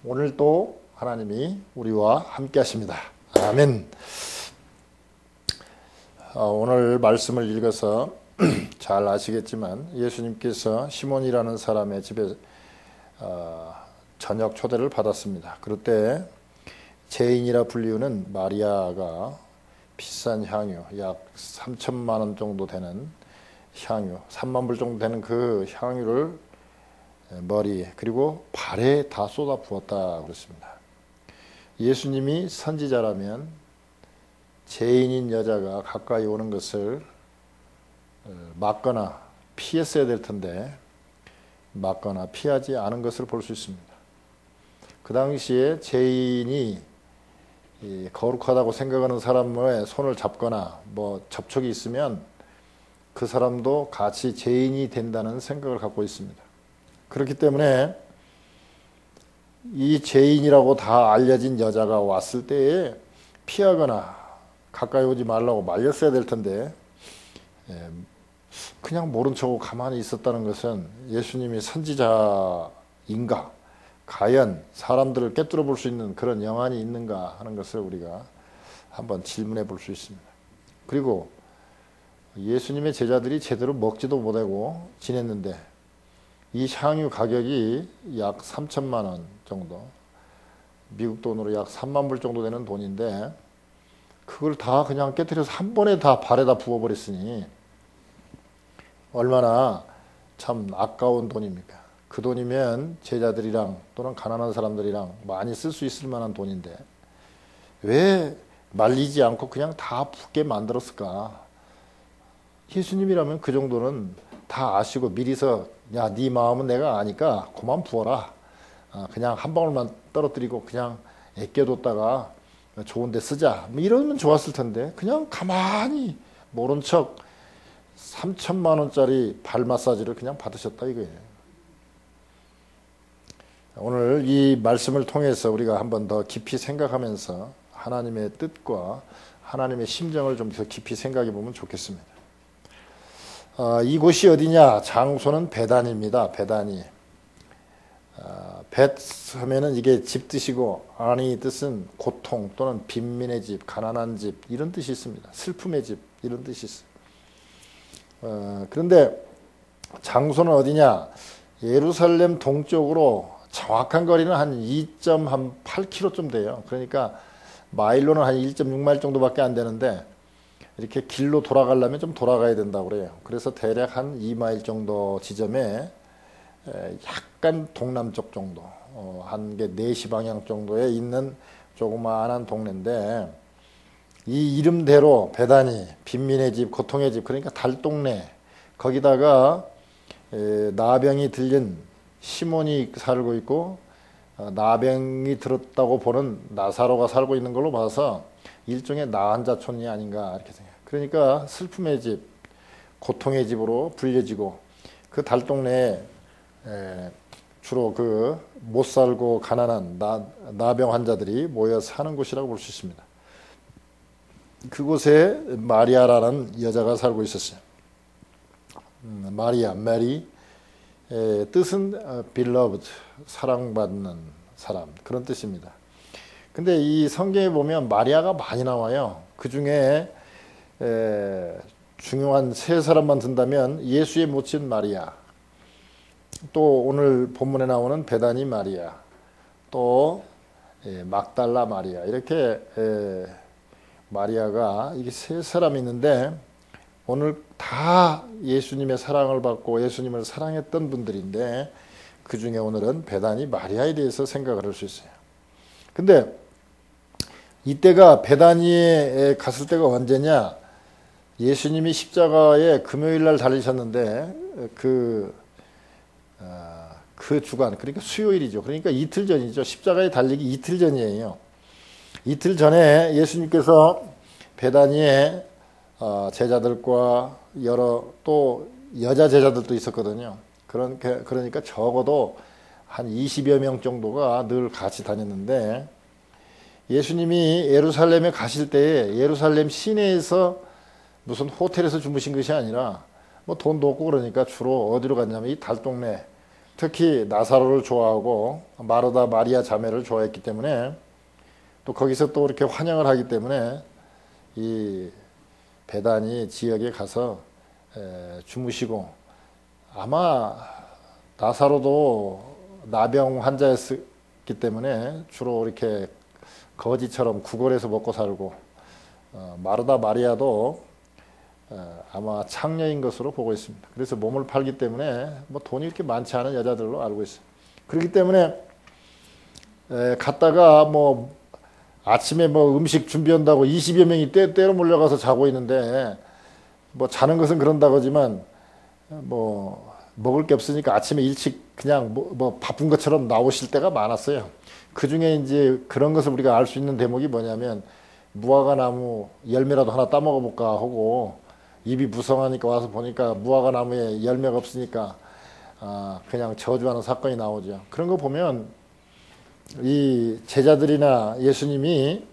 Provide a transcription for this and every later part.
오늘도 하나님이 우리와 함께 하십니다. 아멘. 오늘 말씀을 읽어서 잘 아시겠지만 예수님께서 시몬이라는 사람의 집에 저녁 초대를 받았습니다. 그럴 때 죄인이라 불리우는 마리아가 비싼 향유, 약 3천만 원 정도 되는 향유, 3만 불 정도 되는 그 향유를 머리에 그리고 발에 다 쏟아 부었다 그랬습니다. 예수님이 선지자라면 죄인인 여자가 가까이 오는 것을 막거나 피했어야 될 텐데 막거나 피하지 않은 것을 볼 수 있습니다. 그 당시에 죄인이 거룩하다고 생각하는 사람의 손을 잡거나 접촉이 있으면 그 사람도 같이 죄인이 된다는 생각을 갖고 있습니다. 그렇기 때문에 이 죄인이라고 다 알려진 여자가 왔을 때에 피하거나 가까이 오지 말라고 말렸어야 될 텐데 그냥 모른 척하고 가만히 있었다는 것은 예수님이 선지자인가? 과연 사람들을 꿰뚫어 볼 수 있는 그런 영안이 있는가 하는 것을 우리가 한번 질문해 볼 수 있습니다. 그리고 예수님의 제자들이 제대로 먹지도 못하고 지냈는데 이 향유 가격이 약 3천만 원 정도, 미국 돈으로 약 3만 불 정도 되는 돈인데 그걸 다 그냥 깨트려서 한 번에 다 발에다 부어버렸으니 얼마나 참 아까운 돈입니까? 그 돈이면 제자들이랑 또는 가난한 사람들이랑 많이 쓸 수 있을 만한 돈인데 왜 말리지 않고 그냥 다 붓게 만들었을까? 예수님이라면 그 정도는 다 아시고 미리서 야, 네 마음은 내가 아니까 그만 부어라. 그냥 한 방울만 떨어뜨리고 그냥 아껴뒀다가 좋은 데 쓰자. 이러면 좋았을 텐데 그냥 가만히 모른 척 3천만 원짜리 발 마사지를 그냥 받으셨다 이거예요. 오늘 이 말씀을 통해서 우리가 한번 더 깊이 생각하면서 하나님의 뜻과 하나님의 심정을 좀 더 깊이 생각해 보면 좋겠습니다. 이곳이 어디냐? 장소는 베단입니다. 베다니. 벳 하면은 이게 집 뜻이고 아니 뜻은 고통 또는 빈민의 집, 가난한 집 이런 뜻이 있습니다. 슬픔의 집 이런 뜻이 있어요. 그런데 장소는 어디냐? 예루살렘 동쪽으로 정확한 거리는 한 2.8km쯤 돼요. 그러니까 마일로는 한 1.6마일 정도밖에 안 되는데 이렇게 길로 돌아가려면 좀 돌아가야 된다고 그래요. 그래서 대략 한 2마일 정도 지점에 약간 동남쪽 정도, 한 게 4시 방향 정도에 있는 조그마한 동네인데 이 이름대로 베다니, 빈민의 집, 고통의 집, 그러니까 달동네, 거기다가 나병이 들린 시몬이 살고 있고 나병이 들었다고 보는 나사로가 살고 있는 걸로 봐서 일종의 나환자촌이 아닌가 이렇게 생각해요. 그러니까 슬픔의 집, 고통의 집으로 불려지고 그 달동네에 주로 그 못 살고 가난한 나병 환자들이 모여 사는 곳이라고 볼 수 있습니다. 그곳에 마리아라는 여자가 살고 있었어요. 마리아, 메리, 뜻은 beloved, 사랑받는 사람 그런 뜻입니다. 근데 이 성경에 보면 마리아가 많이 나와요. 그 중에 중요한 세 사람만 든다면 예수의 모친 마리아, 또 오늘 본문에 나오는 베다니 마리아, 또 막달라 마리아 이렇게 마리아가 이게 세 사람이 있는데 오늘 다 예수님의 사랑을 받고 예수님을 사랑했던 분들인데 그 중에 오늘은 베다니 마리아에 대해서 생각을 할 수 있어요. 근데 이때가 베다니에 갔을 때가 언제냐? 예수님이 십자가에 금요일 날 달리셨는데 그 주간, 그러니까 수요일이죠. 그러니까 이틀 전이죠. 십자가에 달리기 이틀 전이에요. 이틀 전에 예수님께서 베다니에 제자들과 여러 또 여자 제자들도 있었거든요. 그러니까 적어도 한 20여 명 정도가 늘 같이 다녔는데 예수님이 예루살렘에 가실 때에 예루살렘 시내에서 무슨 호텔에서 주무신 것이 아니라 뭐 돈도 없고 그러니까 주로 어디로 갔냐면 이 달동네 특히 나사로를 좋아하고 마르다 마리아 자매를 좋아했기 때문에 또 거기서 또 이렇게 환영을 하기 때문에 이 베다니 지역에 가서 주무시고, 아마 나사로도 나병 환자였기 때문에 주로 이렇게 거지처럼 구걸해서 먹고 살고, 마르다 마리아도 아마 창녀인 것으로 보고 있습니다. 그래서 몸을 팔기 때문에 뭐 돈이 이렇게 많지 않은 여자들로 알고 있어요. 그렇기 때문에 갔다가 뭐 아침에 뭐 음식 준비한다고 20여 명이 때로 몰려가서 자고 있는데, 뭐 자는 것은 그런다고 하지만 뭐 먹을 게 없으니까 아침에 일찍 그냥 뭐 바쁜 것처럼 나오실 때가 많았어요. 그 중에 이제 그런 것을 우리가 알 수 있는 대목이 뭐냐면, 무화과 나무 열매라도 하나 따먹어 볼까 하고 입이 무성하니까 와서 보니까 무화과 나무에 열매가 없으니까 그냥 저주하는 사건이 나오죠. 그런 거 보면 이 제자들이나 예수님이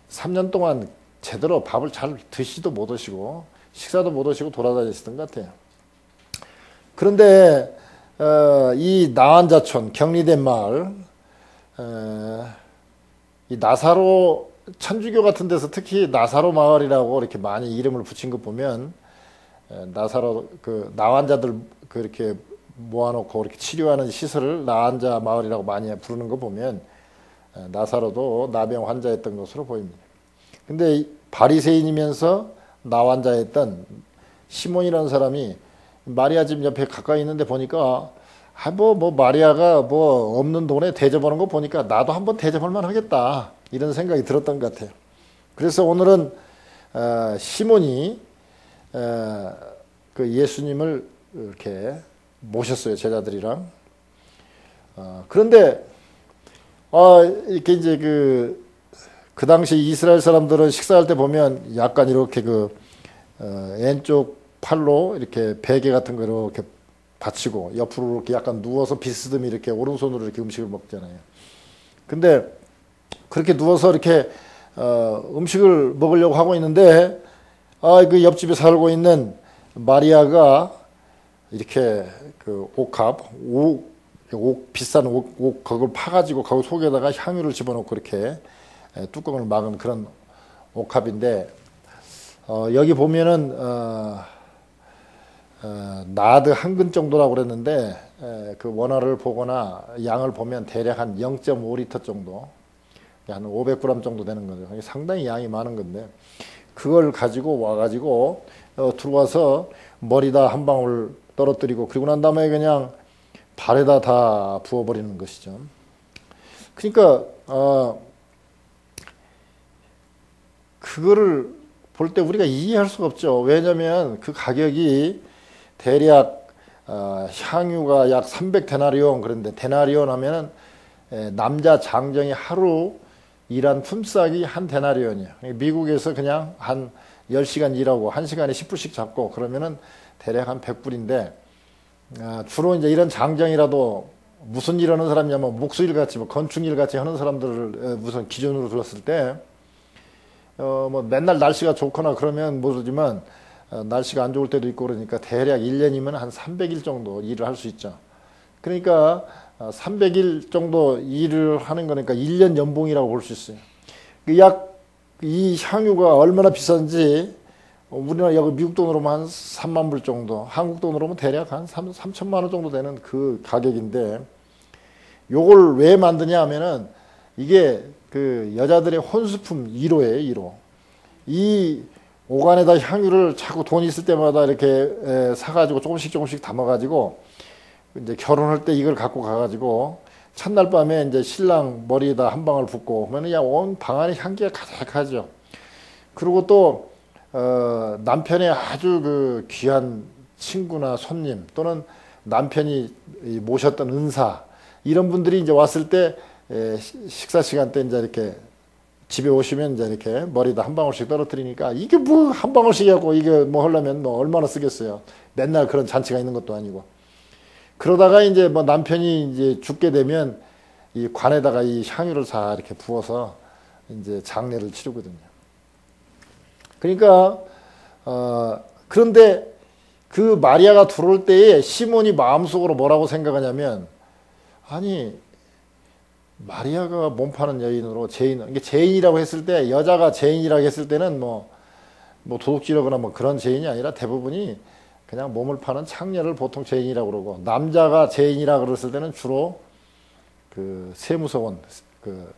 3년 동안 제대로 밥을 잘 드시도 못 하시고 식사도 못 하시고 돌아다니셨던 것 같아요. 그런데 이 나환자촌, 격리된 마을, 이 나사로 천주교 같은 데서 특히 나사로 마을이라고 이렇게 많이 이름을 붙인 거 보면, 나사로 그 나환자들 그렇게 모아놓고 이렇게 치료하는 시설을 나환자 마을이라고 많이 부르는 거 보면 나사로도 나병 환자였던 것으로 보입니다. 근데 바리새인이면서 나환자였던 시몬이라는 사람이 마리아 집 옆에 가까이 있는데 보니까 뭐 마리아가 뭐 없는 돈에 대접하는 거 보니까 나도 한번 대접할 만 하겠다, 이런 생각이 들었던 것 같아요. 그래서 오늘은 시몬이 그 예수님을 이렇게 모셨어요, 제자들이랑. 그런데 이렇게 이제 그 당시 이스라엘 사람들은 식사할 때 보면 약간 이렇게 왼쪽 팔로 이렇게 베개 같은 거 이렇게 받치고 옆으로 이렇게 약간 누워서 비스듬히 이렇게 오른손으로 이렇게 음식을 먹잖아요. 근데 그렇게 누워서 이렇게 음식을 먹으려고 하고 있는데, 그 옆집에 살고 있는 마리아가 이렇게 그 비싼 옥 그걸 파가지고 거기 속에다가 향유를 집어넣고 이렇게 뚜껑을 막은 그런 옥합인데, 여기 보면은 나드 한 근 정도라고 그랬는데, 그 원화를 보거나 양을 보면 대략 한 0.5리터 정도, 한 500g 정도 되는 거죠. 상당히 양이 많은 건데, 그걸 가지고 와가지고 들어와서 머리다 한 방울 떨어뜨리고, 그리고 난 다음에 그냥 발에다 다 부어버리는 것이죠. 그러니까 그거를 볼 때 우리가 이해할 수가 없죠. 왜냐하면 그 가격이 대략 향유가 약 300데나리온, 그런데 데나리온 하면은 남자 장정이 하루 일한 품삯이 한 데나리온이에요. 미국에서 그냥 한 10시간 일하고 1시간에 10불씩 잡고 그러면은 대략 한 100불인데, 주로 이제 이런 장정이라도 무슨 일 하는 사람이냐면 목수일 같이 뭐 건축일 같이 하는 사람들을 무슨 기준으로 들었을 때, 뭐 맨날 날씨가 좋거나 그러면 모르지만 날씨가 안 좋을 때도 있고 그러니까 대략 1년이면 한 300일 정도 일을 할 수 있죠. 그러니까 300일 정도 일을 하는 거니까 1년 연봉이라고 볼 수 있어요. 이 향유가 얼마나 비싼지 우리나라 여기 미국 돈으로 한 3만 불 정도, 한국 돈으로 대략 한 3천만 원 정도 되는 그 가격인데, 요걸 왜 만드냐 하면은 이게 그 여자들의 혼수품 1호예요, 1호. 이 오간에다 향유를 자꾸 돈 있을 때마다 이렇게 사가지고 조금씩 담아가지고 이제 결혼할 때 이걸 갖고 가가지고 첫날 밤에 이제 신랑 머리에다 한 방울 붓고 그러면 그냥 온 방안에 향기가 가득하죠. 그리고 또 남편의 아주 그 귀한 친구나 손님 또는 남편이 모셨던 은사, 이런 분들이 이제 왔을 때 식사 시간 때 이제 이렇게 집에 오시면 이제 이렇게 머리에다 한 방울씩 떨어뜨리니까, 이게 뭐 한 방울씩 하고 이게 뭐 하려면 뭐 얼마나 쓰겠어요. 맨날 그런 잔치가 있는 것도 아니고. 그러다가 이제 뭐 남편이 이제 죽게 되면 이 관에다가 이 향유를 다 이렇게 부어서 이제 장례를 치르거든요. 그러니까 그런데 그 마리아가 들어올 때에 시몬이 마음속으로 뭐라고 생각하냐면, 아니 마리아가 몸 파는 여인으로 죄인, 이게 죄인이라고 했을 때, 여자가 죄인이라고 했을 때는 뭐 도둑질하거나 뭐 그런 죄인이 아니라 대부분이 그냥 몸을 파는 창녀를 보통 죄인이라고 그러고, 남자가 죄인이라고 그랬을 때는 주로 그 세무서원, 그